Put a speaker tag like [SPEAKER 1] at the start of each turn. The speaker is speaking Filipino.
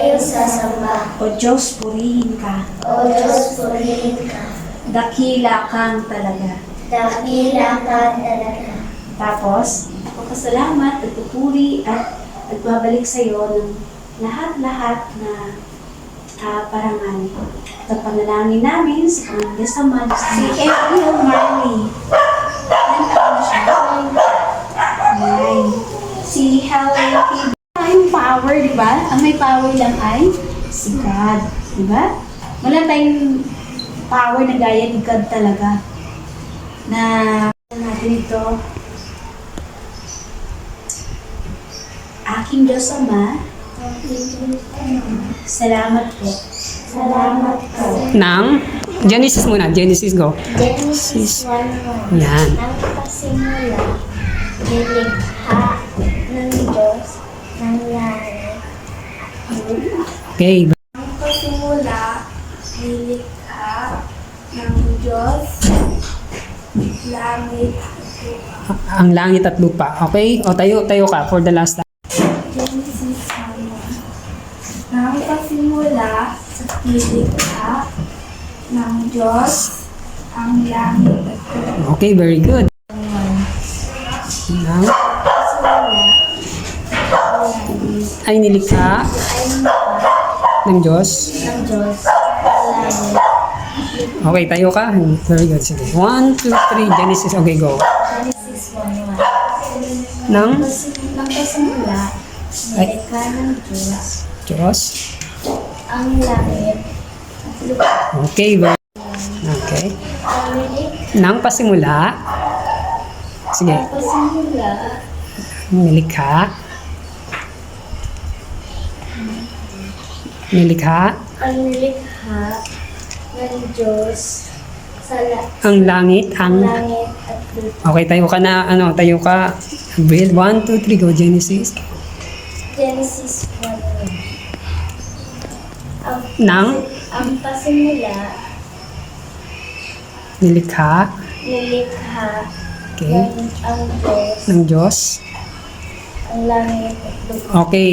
[SPEAKER 1] iyo sasamba.
[SPEAKER 2] O Diyos, purihin ka.
[SPEAKER 1] O Diyos, purihin ka.
[SPEAKER 2] Dakila kang talaga.
[SPEAKER 1] Dakila ka talaga.
[SPEAKER 2] Tapos, pagpasalamat, nagpupuri at nagbabalik sa iyo ng lahat-lahat na parangal. At ang panalangin namin sa Panginoon Diyos Ama, si April Marley. Ilan taon na siya? 9. Si Helen P. Yung power, di ba? Ang may power lang ay si God. Di ba? Wala tayong power na gaya ni God talaga. Na natin ito. Aking Diyos Ama, salamat po.
[SPEAKER 1] Salamat po.
[SPEAKER 3] Nang Genesis muna. Genesis, go.
[SPEAKER 1] Genesis 1:1.
[SPEAKER 3] Yan.
[SPEAKER 1] Nang pasimula, nilikha ng Diyos ng langit.
[SPEAKER 3] Okay.
[SPEAKER 2] Nang pasimula, nilikha ng Diyos, langit at lupa.
[SPEAKER 3] Ang langit at lupa. Okay? O tayo ka for the last time.
[SPEAKER 2] Genesis 1:1. Nang pasimula sa nilikha ng Diyos, ang langit at lupa.
[SPEAKER 3] Okay, very good. Nang ay nilikha ng Diyos.
[SPEAKER 1] Ng Diyos ng langit.
[SPEAKER 3] Okay, tayo ka. Very good. Sige. 1, 2, 3. Genesis. Okay, go.
[SPEAKER 1] Genesis 1:1.
[SPEAKER 3] Nang
[SPEAKER 1] Nang pasimula, nilikha ng Diyos
[SPEAKER 3] Diyos.
[SPEAKER 1] ang langit at lupa.
[SPEAKER 3] Okay, very okay.
[SPEAKER 1] Ang nilikha
[SPEAKER 3] Nang pasimula. Sige.
[SPEAKER 1] ng pasimula,
[SPEAKER 3] Nilikha. Nilikha.
[SPEAKER 1] ang nilikha ng Diyos sa
[SPEAKER 3] Ang langit. Ang
[SPEAKER 1] langit at lupa.
[SPEAKER 3] okay, tayo ka na. Tayo ka. 1, 2, 3. Go. Genesis.
[SPEAKER 1] Genesis 1:1.
[SPEAKER 3] Nang
[SPEAKER 1] Ang pasimula,
[SPEAKER 3] nilikha.
[SPEAKER 1] nilikha
[SPEAKER 3] Okay.
[SPEAKER 1] ang Diyos
[SPEAKER 3] Ng Diyos.
[SPEAKER 1] ang langit at lupa.
[SPEAKER 3] Okay.